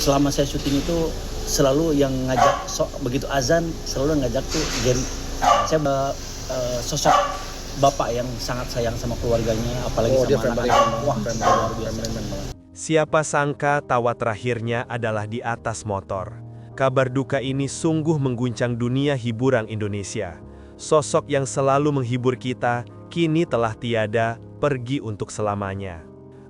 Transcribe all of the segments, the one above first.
selama saya syuting itu selalu yang ngajak begitu azan selalu ngajak tuh Gary. Saya sosok bapak yang sangat sayang sama keluarganya, apalagi sama anak-anak. Wah, luar biasa. Siapa sangka tawa terakhirnya adalah di atas motor. Kabar duka ini sungguh mengguncang dunia hiburan Indonesia. Sosok yang selalu menghibur kita, kini telah tiada, pergi untuk selamanya.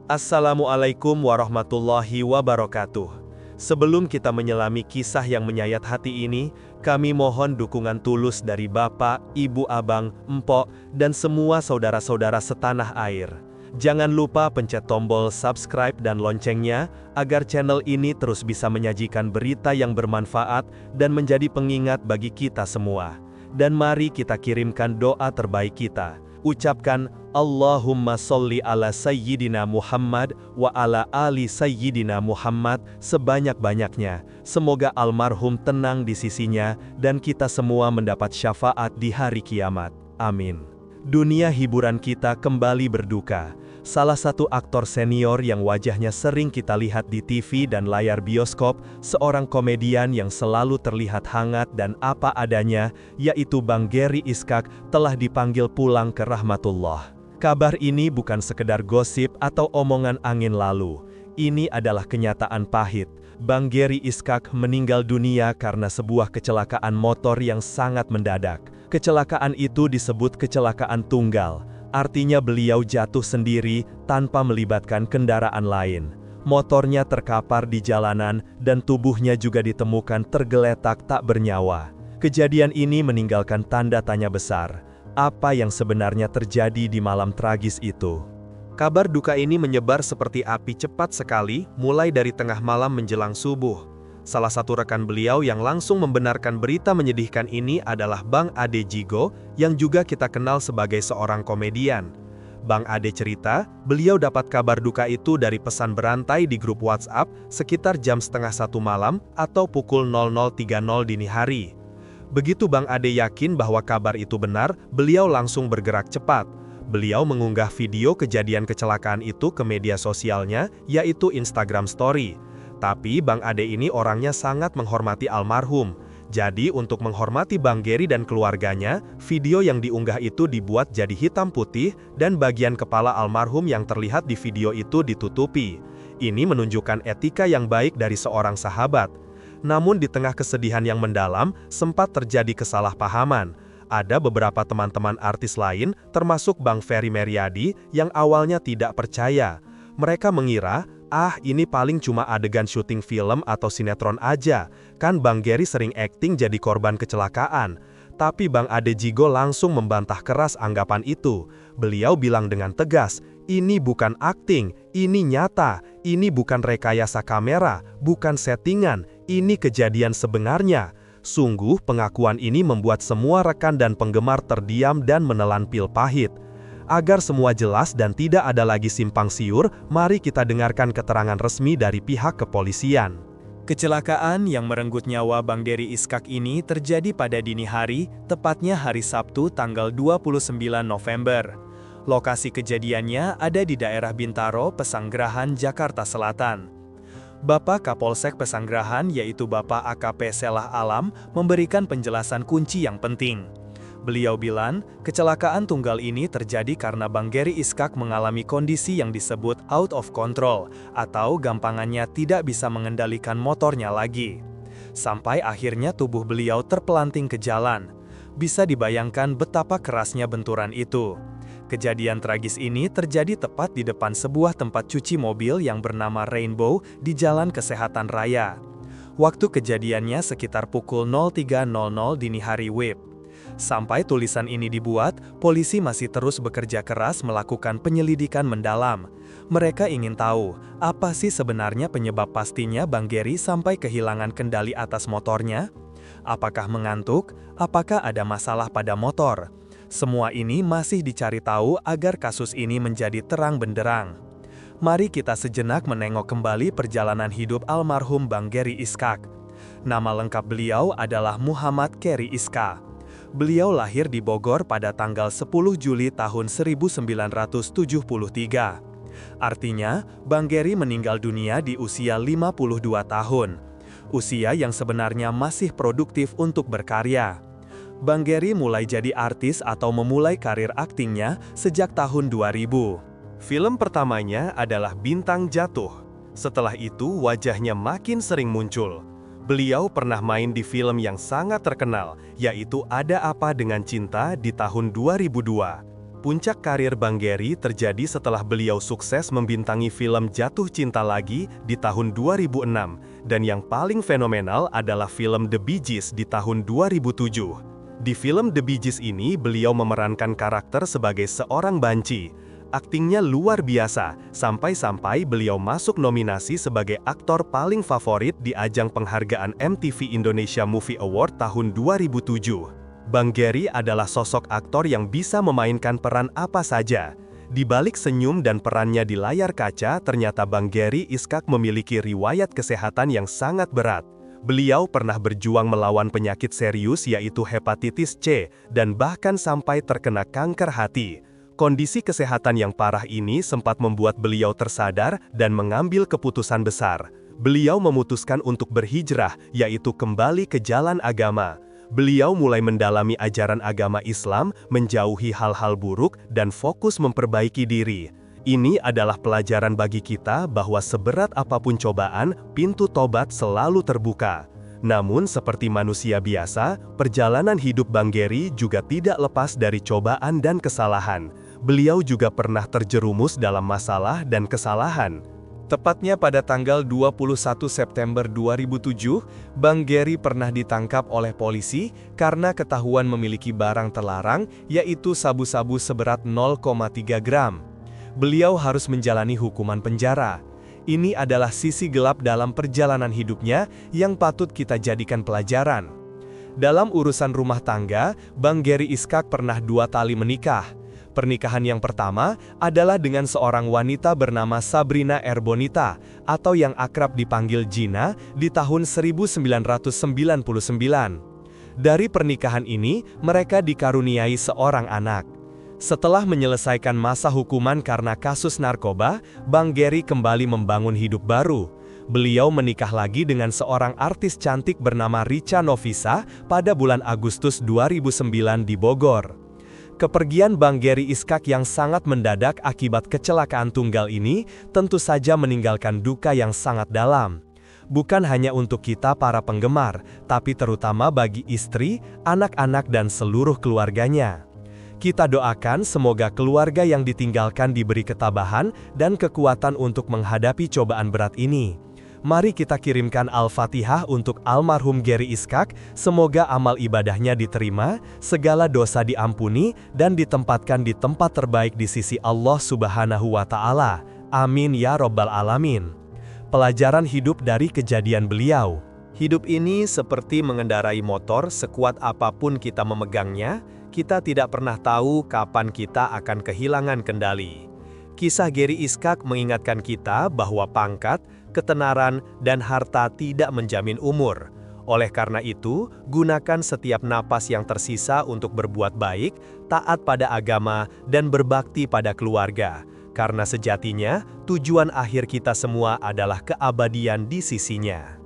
Assalamualaikum warahmatullahi wabarakatuh. Sebelum kita menyelami kisah yang menyayat hati ini, kami mohon dukungan tulus dari Bapak, Ibu, Abang, Empok, dan semua saudara-saudara setanah air. Jangan lupa pencet tombol subscribe dan loncengnya, agar channel ini terus bisa menyajikan berita yang bermanfaat dan menjadi pengingat bagi kita semua. Dan mari kita kirimkan doa terbaik kita. Ucapkan, Allahumma sholli ala Sayyidina Muhammad wa ala ali Sayyidina Muhammad sebanyak-banyaknya. Semoga almarhum tenang di sisinya dan kita semua mendapat syafaat di hari kiamat. Amin. Dunia hiburan kita kembali berduka. Salah satu aktor senior yang wajahnya sering kita lihat di TV dan layar bioskop, seorang komedian yang selalu terlihat hangat dan apa adanya, yaitu Bang Gary Iskak, telah dipanggil pulang ke rahmatullah. Kabar ini bukan sekedar gosip atau omongan angin lalu. Ini adalah kenyataan pahit. Bang Gary Iskak meninggal dunia karena sebuah kecelakaan motor yang sangat mendadak. Kecelakaan itu disebut kecelakaan tunggal. Artinya beliau jatuh sendiri tanpa melibatkan kendaraan lain. Motornya terkapar di jalanan dan tubuhnya juga ditemukan tergeletak tak bernyawa. Kejadian ini meninggalkan tanda tanya besar. Apa yang sebenarnya terjadi di malam tragis itu? Kabar duka ini menyebar seperti api cepat sekali, mulai dari tengah malam menjelang subuh. Salah satu rekan beliau yang langsung membenarkan berita menyedihkan ini adalah Bang Ade Jigo, yang juga kita kenal sebagai seorang komedian. Bang Ade cerita, beliau dapat kabar duka itu dari pesan berantai di grup WhatsApp sekitar jam setengah 1 malam atau pukul 00.30 dini hari. Begitu Bang Ade yakin bahwa kabar itu benar, beliau langsung bergerak cepat. Beliau mengunggah video kejadian kecelakaan itu ke media sosialnya, yaitu Instagram Story. Tapi Bang Ade ini orangnya sangat menghormati almarhum. Jadi untuk menghormati Bang Gary dan keluarganya, video yang diunggah itu dibuat jadi hitam putih dan bagian kepala almarhum yang terlihat di video itu ditutupi. Ini menunjukkan etika yang baik dari seorang sahabat. Namun di tengah kesedihan yang mendalam, sempat terjadi kesalahpahaman. Ada beberapa teman-teman artis lain, termasuk Bang Ferry Meriadi, yang awalnya tidak percaya. Mereka mengira, ini paling cuma adegan syuting film atau sinetron aja, kan Bang Gary sering akting jadi korban kecelakaan. Tapi Bang Ade Jigo langsung membantah keras anggapan itu. Beliau bilang dengan tegas, ini bukan akting, ini nyata, ini bukan rekayasa kamera, bukan settingan, ini kejadian sebenarnya. Sungguh pengakuan ini membuat semua rekan dan penggemar terdiam dan menelan pil pahit. Agar semua jelas dan tidak ada lagi simpang siur, mari kita dengarkan keterangan resmi dari pihak kepolisian. Kecelakaan yang merenggut nyawa Bang Gary Iskak ini terjadi pada dini hari, tepatnya hari Sabtu tanggal 29 November. Lokasi kejadiannya ada di daerah Bintaro, Pesanggerahan, Jakarta Selatan. Bapak Kapolsek Pesanggerahan yaitu Bapak AKP Selah Alam memberikan penjelasan kunci yang penting. Beliau bilang, kecelakaan tunggal ini terjadi karena Bang Gary Iskak mengalami kondisi yang disebut out of control, atau gampangannya tidak bisa mengendalikan motornya lagi. Sampai akhirnya tubuh beliau terpelanting ke jalan. Bisa dibayangkan betapa kerasnya benturan itu. Kejadian tragis ini terjadi tepat di depan sebuah tempat cuci mobil yang bernama Rainbow di Jalan Kesehatan Raya. Waktu kejadiannya sekitar pukul 03.00 dini hari WIB. Sampai tulisan ini dibuat, polisi masih terus bekerja keras melakukan penyelidikan mendalam. Mereka ingin tahu, apa sih sebenarnya penyebab pastinya Bang Gary sampai kehilangan kendali atas motornya? Apakah mengantuk? Apakah ada masalah pada motor? Semua ini masih dicari tahu agar kasus ini menjadi terang benderang. Mari kita sejenak menengok kembali perjalanan hidup almarhum Bang Gary Iskak. Nama lengkap beliau adalah Muhammad Gary Iskak. Beliau lahir di Bogor pada tanggal 10 Juli tahun 1973. Artinya, Bang Gary meninggal dunia di usia 52 tahun. Usia yang sebenarnya masih produktif untuk berkarya. Bang Gary mulai jadi artis atau memulai karir aktingnya sejak tahun 2000. Film pertamanya adalah Bintang Jatuh. Setelah itu, wajahnya makin sering muncul. Beliau pernah main di film yang sangat terkenal, yaitu Ada Apa Dengan Cinta di tahun 2002. Puncak karir Bang Gary terjadi setelah beliau sukses membintangi film Jatuh Cinta Lagi di tahun 2006, dan yang paling fenomenal adalah film The Bee Gees di tahun 2007. Di film The Bee Gees ini, beliau memerankan karakter sebagai seorang banci. Aktingnya luar biasa, sampai-sampai beliau masuk nominasi sebagai aktor paling favorit di ajang penghargaan MTV Indonesia Movie Award tahun 2007. Bang Gary adalah sosok aktor yang bisa memainkan peran apa saja. Di balik senyum dan perannya di layar kaca, ternyata Bang Gary Iskak memiliki riwayat kesehatan yang sangat berat. Beliau pernah berjuang melawan penyakit serius yaitu hepatitis C, dan bahkan sampai terkena kanker hati. Kondisi kesehatan yang parah ini sempat membuat beliau tersadar dan mengambil keputusan besar. Beliau memutuskan untuk berhijrah, yaitu kembali ke jalan agama. Beliau mulai mendalami ajaran agama Islam, menjauhi hal-hal buruk, dan fokus memperbaiki diri. Ini adalah pelajaran bagi kita bahwa seberat apapun cobaan, pintu tobat selalu terbuka. Namun seperti manusia biasa, perjalanan hidup Bang Gary juga tidak lepas dari cobaan dan kesalahan. Beliau juga pernah terjerumus dalam masalah dan kesalahan. Tepatnya pada tanggal 21 September 2007, Bang Gary pernah ditangkap oleh polisi karena ketahuan memiliki barang terlarang, yaitu sabu-sabu seberat 0,3 gram. Beliau harus menjalani hukuman penjara. Ini adalah sisi gelap dalam perjalanan hidupnya yang patut kita jadikan pelajaran. Dalam urusan rumah tangga, Bang Gary Iskak pernah 2 kali menikah. Pernikahan yang pertama adalah dengan seorang wanita bernama Sabrina Erbonita, atau yang akrab dipanggil Gina, di tahun 1999. Dari pernikahan ini, mereka dikaruniai seorang anak. Setelah menyelesaikan masa hukuman karena kasus narkoba, Bang Gary kembali membangun hidup baru. Beliau menikah lagi dengan seorang artis cantik bernama Richa Novisa pada bulan Agustus 2009 di Bogor. Kepergian Bang Gary Iskak yang sangat mendadak akibat kecelakaan tunggal ini tentu saja meninggalkan duka yang sangat dalam. Bukan hanya untuk kita para penggemar, tapi terutama bagi istri, anak-anak dan seluruh keluarganya. Kita doakan semoga keluarga yang ditinggalkan diberi ketabahan dan kekuatan untuk menghadapi cobaan berat ini. Mari kita kirimkan Al-Fatihah untuk almarhum Gary Iskak, semoga amal ibadahnya diterima, segala dosa diampuni, dan ditempatkan di tempat terbaik di sisi Allah Subhanahu wa Ta'ala. Amin ya Robbal Alamin. Pelajaran hidup dari kejadian beliau. Hidup ini seperti mengendarai motor, sekuat apapun kita memegangnya, kita tidak pernah tahu kapan kita akan kehilangan kendali. Kisah Gary Iskak mengingatkan kita bahwa pangkat, ketenaran, dan harta tidak menjamin umur. Oleh karena itu, gunakan setiap napas yang tersisa untuk berbuat baik, taat pada agama, dan berbakti pada keluarga. Karena sejatinya, tujuan akhir kita semua adalah keabadian di sisinya.